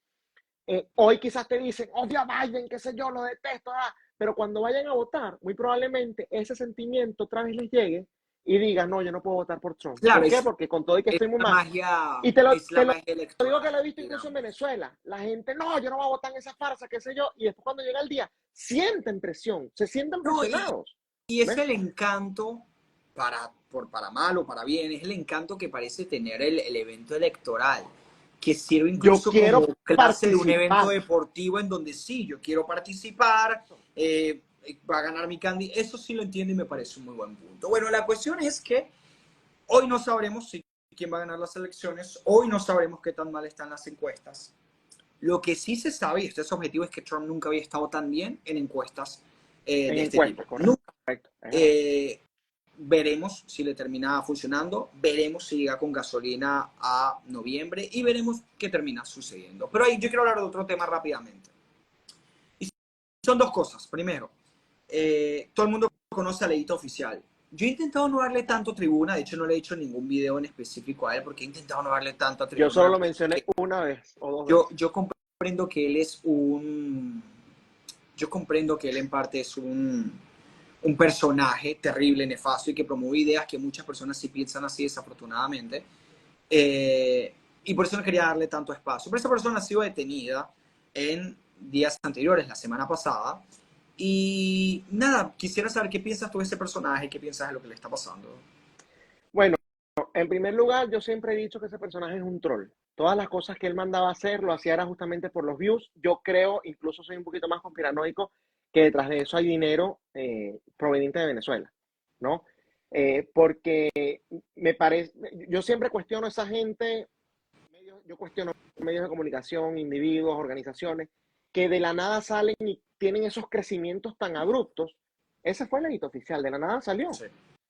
hoy quizás te dicen, odio a Biden, qué sé yo, lo detesto, pero cuando vayan a votar, muy probablemente ese sentimiento otra vez les llegue y digan, no, yo no puedo votar por Trump.
Claro,
¿Por qué? Porque con todo y que estoy muy mal, y
es la magia
digo que lo he
electoral,
visto incluso en
digamos.
Venezuela. La gente, no, yo no voy a votar en esa farsa, qué sé yo. Y después cuando llega el día, sienten presión, se sienten
No,
presionados.
y es
¿Ves?
el encanto, para mal o para bien, es el encanto que parece tener el evento electoral, que sirve
Yo
incluso como
quiero
clase de un evento
participar.
deportivo en donde sí, yo quiero participar,
Eso.
va a ganar mi candidato, eso sí lo entiendo y me parece un muy buen punto. Bueno, la cuestión es que hoy no sabremos quién va a ganar las elecciones, hoy no sabremos qué tan mal están las encuestas. Lo que sí se sabe, y este es objetivo, es que Trump nunca había estado tan bien en encuestas
En
de este tipo.
encuestas, correcto.
Nunca.
Es verdad.
Eh, veremos si le termina funcionando, veremos si llega con gasolina a noviembre y veremos qué termina sucediendo. Pero ahí yo quiero hablar de otro tema rápidamente. Y son dos cosas. Primero, todo el mundo conoce a Leito Oficial. Yo he intentado no darle tanto tribuna, de hecho no le he hecho ningún video en específico a él porque he intentado no darle tanta
Yo solo
tribuna.
lo mencioné una vez o dos veces.
Yo comprendo que él es un... Yo comprendo que él en parte es un personaje terrible, nefasto y que promueve ideas que muchas personas sí piensan así, desafortunadamente. Y por eso no quería darle tanto espacio. Pero esa persona ha sido detenida en días anteriores, la semana pasada. Y nada, quisiera saber qué piensas tú de ese personaje, qué piensas de lo que le está pasando.
Bueno, en primer lugar, yo siempre he dicho que ese personaje es un troll. Todas las cosas que él mandaba a hacer lo hacía era justamente por los views. Yo creo, incluso soy un poquito más conspiranoico, que detrás de eso hay dinero proveniente de Venezuela, ¿no? Porque me parece, yo siempre cuestiono a esa gente, yo cuestiono medios de comunicación, individuos, organizaciones, que de la nada salen y tienen esos crecimientos tan abruptos. Ese fue el edito oficial, de la nada salió.
Sí.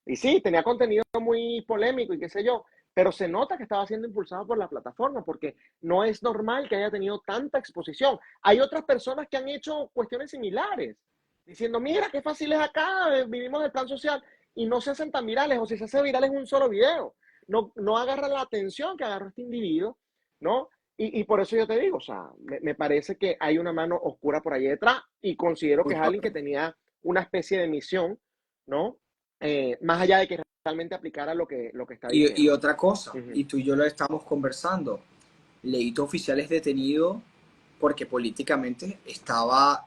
Y sí, tenía contenido muy polémico y qué sé yo, pero se nota que estaba siendo impulsado por la plataforma porque no es normal que haya tenido tanta exposición. Hay otras personas que han hecho cuestiones similares, diciendo, mira, qué fácil es acá, vivimos del plan social y no se hacen tan virales o si se hace viral es un solo video. No agarra la atención que agarró este individuo, ¿no? Y por eso yo te digo, o sea, me parece que hay una mano oscura por ahí detrás y considero que es alguien que tenía una especie de misión, ¿no? Más allá de que realmente aplicara lo que está
Y
diciendo.
otra cosa,
Uh-huh.
y tú y yo lo estamos conversando, Leito Oficial es detenido porque políticamente estaba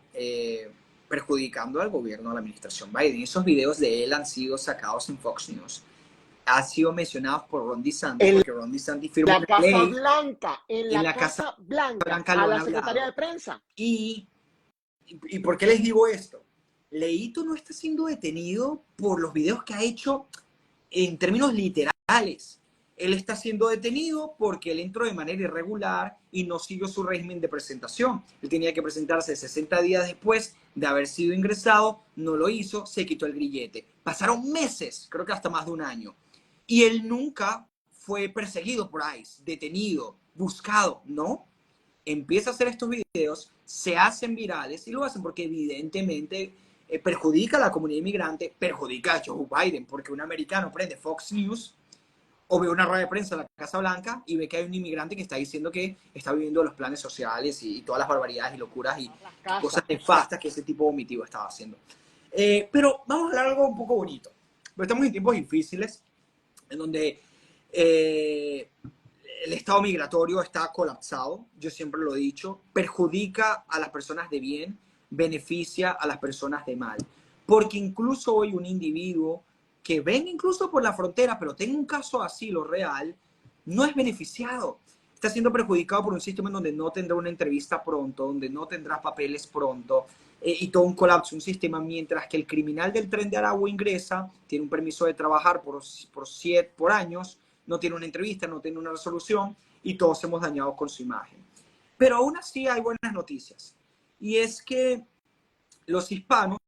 perjudicando al gobierno, a la administración Biden. Esos videos de él han sido sacados en Fox News, han sido mencionados por Ron DeSantis,
En
porque Ron DeSantis firmó
la
una
Casa
ley,
Blanca, en
en
la
la Casa
Casa Blanca,
Blanca
a
lo han
la secretaria de
hablado.
prensa.
¿Y por qué les digo esto? Leito no está siendo detenido por los videos que ha hecho en términos literales. Él está siendo detenido porque él entró de manera irregular y no siguió su régimen de presentación. Él tenía que presentarse 60 días después de haber sido ingresado, no lo hizo, se quitó el grillete. Pasaron meses, creo que hasta más de un año. Y él nunca fue perseguido por ICE, detenido, buscado, ¿no? Empieza a hacer estos videos, se hacen virales y lo hacen porque evidentemente perjudica a la comunidad inmigrante, perjudica a Joe Biden, porque un americano prende Fox News o ve una rueda de prensa en la Casa Blanca y ve que hay un inmigrante que está diciendo que está viviendo los planes sociales y todas las barbaridades y locuras y
Las
cosas
casas.
nefastas que ese tipo vomitivo estaba haciendo. Pero vamos a hablar de algo un poco bonito. Pero estamos en tiempos difíciles en donde el estado migratorio está colapsado, yo siempre lo he dicho, perjudica a las personas de bien, beneficia a las personas de mal. Porque incluso hoy un individuo que venga incluso por la frontera, pero tenga un caso de asilo real, no es beneficiado. Está siendo perjudicado por un sistema en donde no tendrá una entrevista pronto, donde no tendrá papeles pronto, y todo un colapso, un sistema, mientras que el criminal del Tren de Aragua ingresa, tiene un permiso de trabajar por años, no tiene una entrevista, no tiene una resolución y todos hemos dañado con su imagen. Pero aún así hay buenas noticias. Y es que los hispanos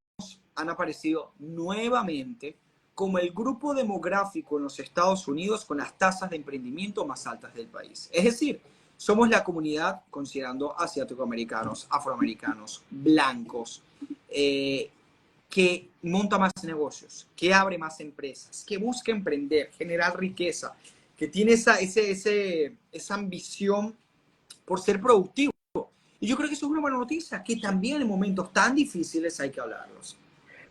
han aparecido nuevamente como el grupo demográfico en los Estados Unidos con las tasas de emprendimiento más altas del país. Es decir, somos la comunidad, considerando asiático-americanos, afroamericanos, blancos, que monta más negocios, que abre más empresas, que busca emprender, generar riqueza, que tiene esa ambición por ser productivo. Y yo creo que eso es una buena noticia, que también en momentos tan difíciles hay que hablarlos.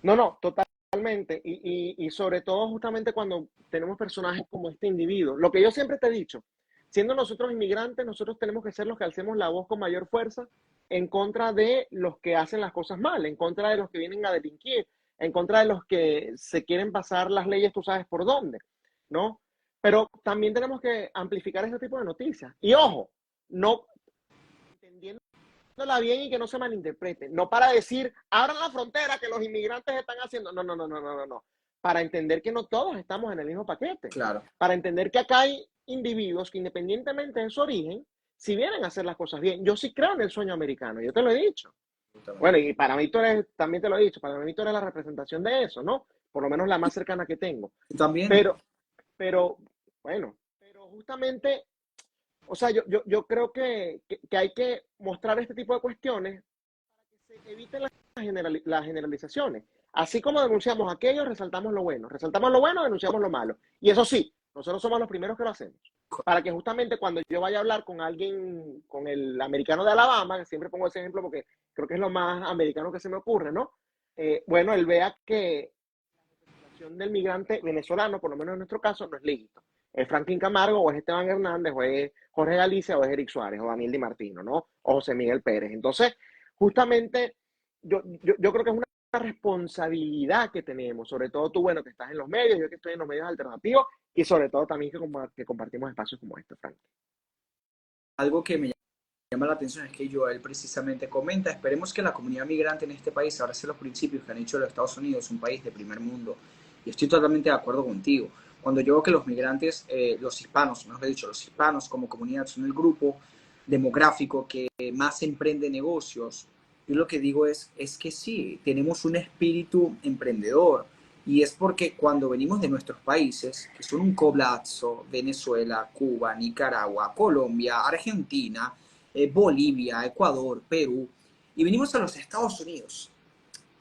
No, totalmente. Y sobre todo justamente cuando tenemos personajes como este individuo. Lo que yo siempre te he dicho, siendo nosotros inmigrantes, nosotros tenemos que ser los que alcemos la voz con mayor fuerza en contra de los que hacen las cosas mal, en contra de los que vienen a delinquir, en contra de los que se quieren pasar las leyes, tú sabes por dónde, ¿no? Pero también tenemos que amplificar este tipo de noticias. Y ojo, no entendiendo bien y que no se malinterprete. No para decir, abran la frontera que los inmigrantes están haciendo. No. Para entender que no todos estamos en el mismo paquete.
Claro.
Para entender que acá hay individuos que independientemente de su origen, si vienen a hacer las cosas bien. Yo sí creo en el sueño americano, yo te lo he dicho. Bueno, y para mí tú eres, también te lo he dicho, para mí tú eres la representación de eso, ¿no? Por lo menos la más cercana que tengo.
También.
Pero, bueno, pero justamente o sea, yo creo que hay que mostrar este tipo de cuestiones para que se eviten las generalizaciones. Así como denunciamos aquello, resaltamos lo bueno. Resaltamos lo bueno, denunciamos lo malo. Y eso sí, nosotros somos los primeros que lo hacemos. Para que justamente cuando yo vaya a hablar con alguien, con el americano de Alabama, que siempre pongo ese ejemplo porque creo que es lo más americano que se me ocurre, ¿no? Bueno, él vea que la representación del migrante venezolano, por lo menos en nuestro caso, no es lícito. Es Franklin Camargo, o es Esteban Hernández, o es Jorge Galicia, o es Eric Suárez, o Daniel Di Martino, ¿no? O José Miguel Pérez. Entonces, justamente, yo creo que es una responsabilidad que tenemos, sobre todo tú, bueno, que estás en los medios, yo que estoy en los medios alternativos, y sobre todo también que compartimos espacios como este, Frank.
Algo que me llama la atención es que Joel precisamente comenta, esperemos que la comunidad migrante en este país abrace los principios que han hecho los Estados Unidos, un país de primer mundo. Y estoy totalmente de acuerdo contigo. Cuando yo veo que los migrantes, los hispanos, mejor dicho, los hispanos como comunidad son el grupo demográfico que más emprende negocios, yo lo que digo es que sí, tenemos un espíritu emprendedor. Y es porque cuando venimos de nuestros países, que son un coblazzo, Venezuela, Cuba, Nicaragua, Colombia, Argentina, Bolivia, Ecuador, Perú, y venimos a los Estados Unidos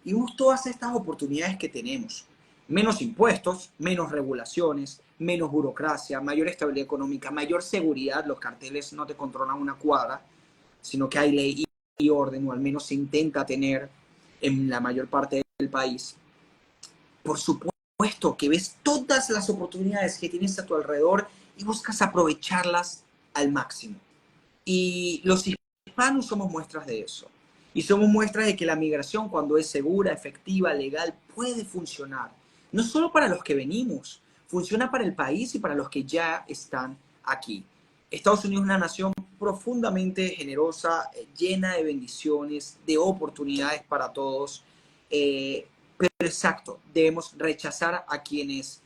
y vemos todas estas oportunidades que tenemos. Menos impuestos, menos regulaciones, menos burocracia, mayor estabilidad económica, mayor seguridad. Los carteles no te controlan una cuadra, sino que hay ley y orden, o al menos se intenta tener en la mayor parte del país. Por supuesto que ves todas las oportunidades que tienes a tu alrededor y buscas aprovecharlas al máximo. Y los hispanos somos muestras de eso. Y somos muestras de que la migración, cuando es segura, efectiva, legal, puede funcionar. No solo para los que venimos, funciona para el país y para los que ya están aquí. Estados Unidos es una nación profundamente generosa, llena de bendiciones, de oportunidades para todos. Pero exacto, debemos rechazar a quienes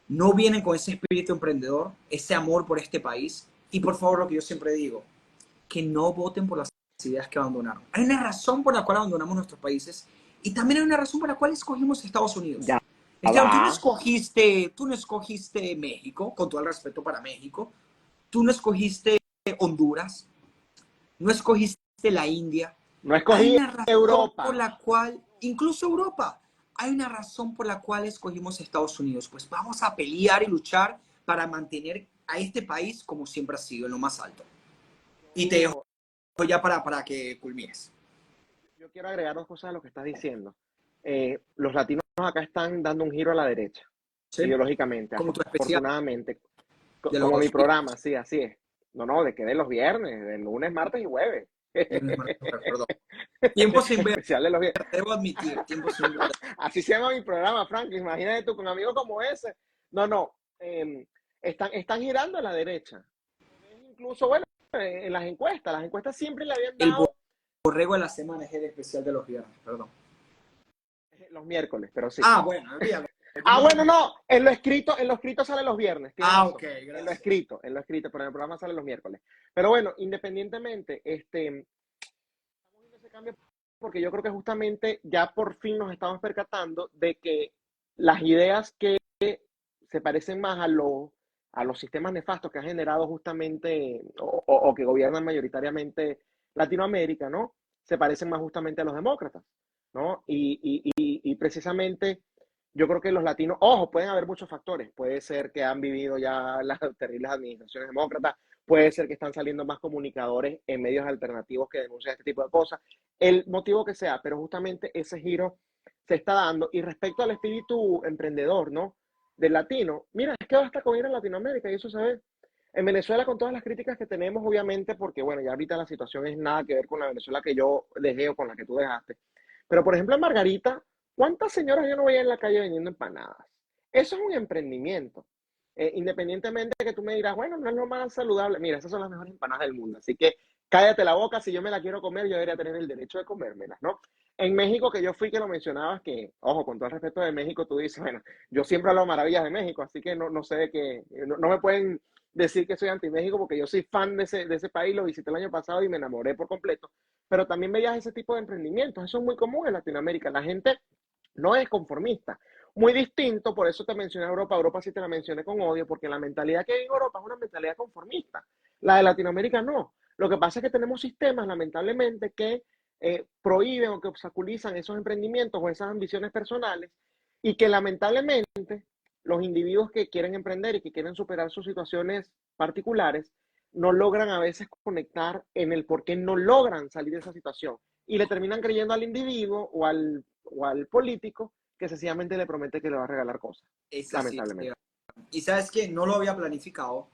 no vienen con ese espíritu emprendedor, ese amor por este país. Y por favor, lo que yo siempre digo, que no voten por las ideas que abandonaron. Hay una razón por la cual abandonamos nuestros países y también hay una razón por la cual escogimos Estados Unidos.
Ya
Esteban,
va.
tú no escogiste México, con todo el respeto para México, tú no escogiste Honduras, no escogiste la India.
No
Hay
escogí
una razón por
Europa.
la cual, incluso Europa, hay una razón por la cual escogimos Estados Unidos. Pues vamos a pelear y luchar para mantener a este país como siempre ha sido, en lo más alto. Y te dejo
Yo,
ya para que culmines.
yo quiero agregar dos cosas a lo que estás diciendo. Los latinos acá están dando un giro a la derecha,
¿Sí?
ideológicamente,
Como tu especial
afortunadamente.
de
Como mi
los
programa, sí, así es. No, no, de que de los viernes, de lunes, martes y jueves.
viernes, perdón. Tiempo sin ver,
Especial de los viernes.
debo admitir, tiempo sin ver.
Así se llama mi programa, Frank. Imagínate tú con amigos como ese. No, no. Están girando a la derecha. Incluso, bueno, en las encuestas siempre le habían
El
dado
borrego de la semana es el especial de los viernes, perdón.
los miércoles, pero sí.
Ah, bueno, olvídalo.
Ah, bueno, no, en lo escrito sale los viernes, tienes
Ah, ok,
razón.
gracias.
En lo escrito, pero en el programa sale los miércoles. Pero bueno, independientemente, estamos viendo ese cambio porque yo creo que justamente ya por fin nos estamos percatando de que las ideas que se parecen más a los sistemas nefastos que han generado justamente o que gobiernan mayoritariamente Latinoamérica, ¿no? Se parecen más justamente a los demócratas, ¿no? Y precisamente yo creo que los latinos, ojo, pueden haber muchos factores. Puede ser que han vivido ya las terribles administraciones demócratas, puede ser que están saliendo más comunicadores en medios alternativos que denuncian este tipo de cosas, el motivo que sea, pero justamente ese giro se está dando. Y respecto al espíritu emprendedor, ¿no? Del latino, mira, es que basta con ir a Latinoamérica y eso se ve. En Venezuela, con todas las críticas que tenemos, obviamente, porque bueno, ya ahorita la situación es nada que ver con la Venezuela que yo dejé o con la que tú dejaste. Pero por ejemplo, en Margarita, ¿cuántas señoras yo no veía en la calle vendiendo empanadas? Eso es un emprendimiento. Independientemente de que tú me dirás, bueno, no es lo más saludable. Mira, esas son las mejores empanadas del mundo. Así que cállate la boca, si yo me la quiero comer, yo debería tener el derecho de comérmelas, ¿no? En México, que yo fui, que lo mencionabas, que, ojo, con todo el respeto de México, tú dices, bueno, yo siempre hablo maravillas de México, así que no sé de qué, no me pueden decir que soy anti-México porque yo soy fan de ese país, lo visité el año pasado y me enamoré por completo, pero también veías ese tipo de emprendimientos, eso es muy común en Latinoamérica, la gente no es conformista. Muy distinto, por eso te mencioné Europa. Europa sí te la mencioné con odio, porque la mentalidad que hay en Europa es una mentalidad conformista. La de Latinoamérica no. Lo que pasa es que tenemos sistemas, lamentablemente, que prohíben o que obstaculizan esos emprendimientos o esas ambiciones personales y que lamentablemente los individuos que quieren emprender y que quieren superar sus situaciones particulares no logran a veces conectar en el por qué no logran salir de esa situación y le terminan creyendo al individuo o al político que sencillamente le promete que le va a regalar cosas,
Es así, Esteban.
lamentablemente.
Y sabes que no lo había planificado,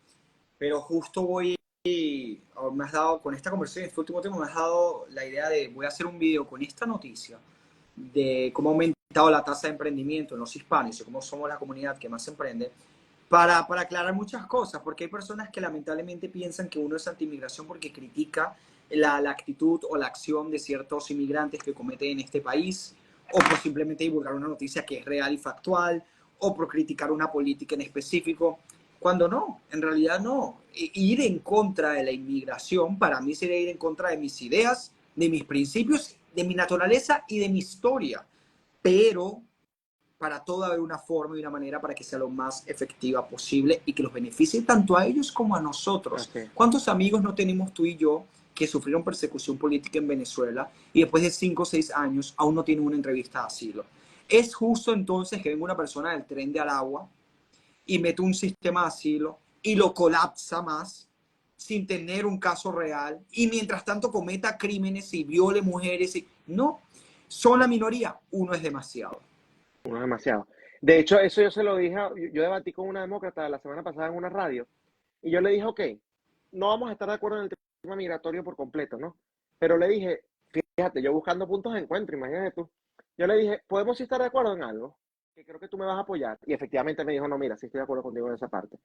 pero justo me has dado, con esta conversación, este último tema, me has dado la idea de, voy a hacer un video con esta noticia de cómo ha aumentado la tasa de emprendimiento en los hispanos y cómo somos la comunidad que más emprende, para aclarar muchas cosas, porque hay personas que lamentablemente piensan que uno es anti-inmigración porque critica la actitud o la acción de ciertos inmigrantes que cometen en este país, o por simplemente divulgar una noticia que es real y factual, o por criticar una política en específico, cuando no, en realidad no. Ir en contra de la inmigración para mí sería ir en contra de mis ideas, de mis principios, de mi naturaleza y de mi historia. Pero para todo haber una forma y una manera para que sea lo más efectiva posible y que los beneficie tanto a ellos como a nosotros.
Así.
¿Cuántos amigos no tenemos tú y yo que sufrieron persecución política en Venezuela y después de 5 o 6 años aún no tienen una entrevista de asilo? Es justo entonces que venga una persona del tren de Aragua y mete un sistema de asilo y lo colapsa más sin tener un caso real y mientras tanto cometa crímenes y viole mujeres. No, son la minoría, uno es demasiado.
Uno es demasiado. De hecho, eso yo se lo dije, yo debatí con una demócrata la semana pasada en una radio, y yo le dije, ok, no vamos a estar de acuerdo en el tema migratorio por completo, ¿no? Pero le dije, fíjate, yo buscando puntos de encuentro, imagínate tú. Yo le dije, ¿podemos sí estar de acuerdo en algo? Que creo que tú me vas a apoyar. Y efectivamente me dijo, no, mira, sí estoy de acuerdo contigo en esa parte.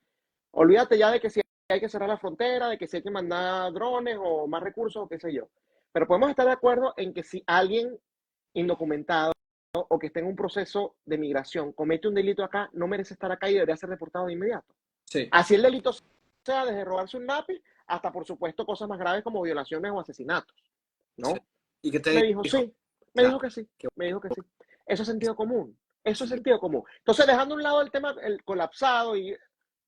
Olvídate ya de que si hay que cerrar la frontera, de que si hay que mandar drones o más recursos o qué sé yo. Pero podemos estar de acuerdo en que si alguien indocumentado o que esté en un proceso de migración comete un delito acá, no merece estar acá y debería ser reportado de inmediato.
Sí,
Así el delito sea desde robarse un lápiz hasta, por supuesto, cosas más graves como violaciones o asesinatos,
sí.
¿no?
¿Y qué
Me
te
dijo,
dijo?
sí, me
Claro,
dijo que sí,
que
me dijo que sí. Eso es sentido común, eso es
sí,
sentido común. Entonces, dejando a un lado el tema, el colapsado y,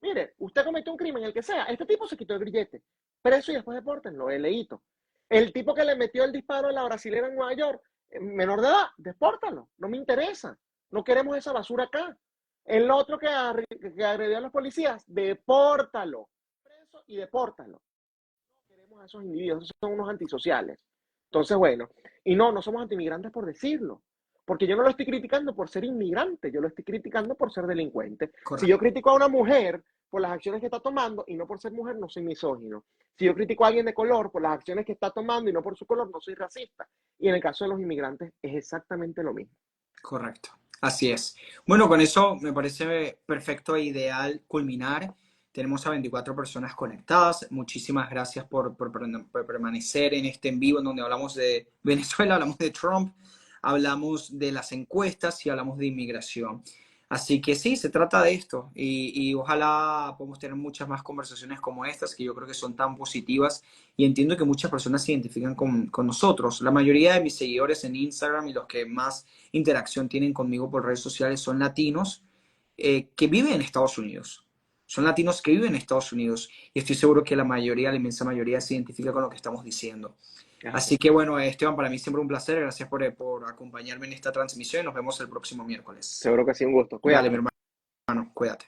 mire, usted cometió un crimen, el que sea, este tipo se quitó el grillete, preso y después depórtenlo, el leíto. El tipo que le metió el disparo a la brasilera en Nueva York, menor de edad, depórtalo, no me interesa, no queremos esa basura acá. El otro que agredió a los policías, depórtalo, preso y depórtalo. Queremos a esos individuos, esos son unos antisociales. Entonces, bueno, y no, no somos antimigrantes por decirlo, porque yo no lo estoy criticando por ser inmigrante, yo lo estoy criticando por ser delincuente. Si yo
correcto.
critico a una mujer por las acciones que está tomando y no por ser mujer, no soy misógino. Si yo critico a alguien de color por las acciones que está tomando y no por su color, no soy racista. Y en el caso de los inmigrantes es exactamente lo mismo.
Correcto, así es. Bueno, con eso me parece perfecto e ideal culminar. Tenemos a 24 personas conectadas. Muchísimas gracias por permanecer en este en vivo en donde hablamos de Venezuela, hablamos de Trump, hablamos de las encuestas y hablamos de inmigración. Así que sí, se trata de esto y ojalá podamos tener muchas más conversaciones como estas que yo creo que son tan positivas y entiendo que muchas personas se identifican con nosotros. La mayoría de mis seguidores en Instagram y los que más interacción tienen conmigo por redes sociales son latinos que viven en Estados Unidos. Son latinos que viven en Estados Unidos y estoy seguro que la mayoría, la inmensa mayoría se identifica con lo que estamos diciendo.
Así
Así que bueno, Esteban, para mí siempre un placer. Gracias por acompañarme en esta transmisión y nos vemos el próximo miércoles.
seguro que sí, un gusto.
Dale, mi
Cuídate.
hermano, cuídate.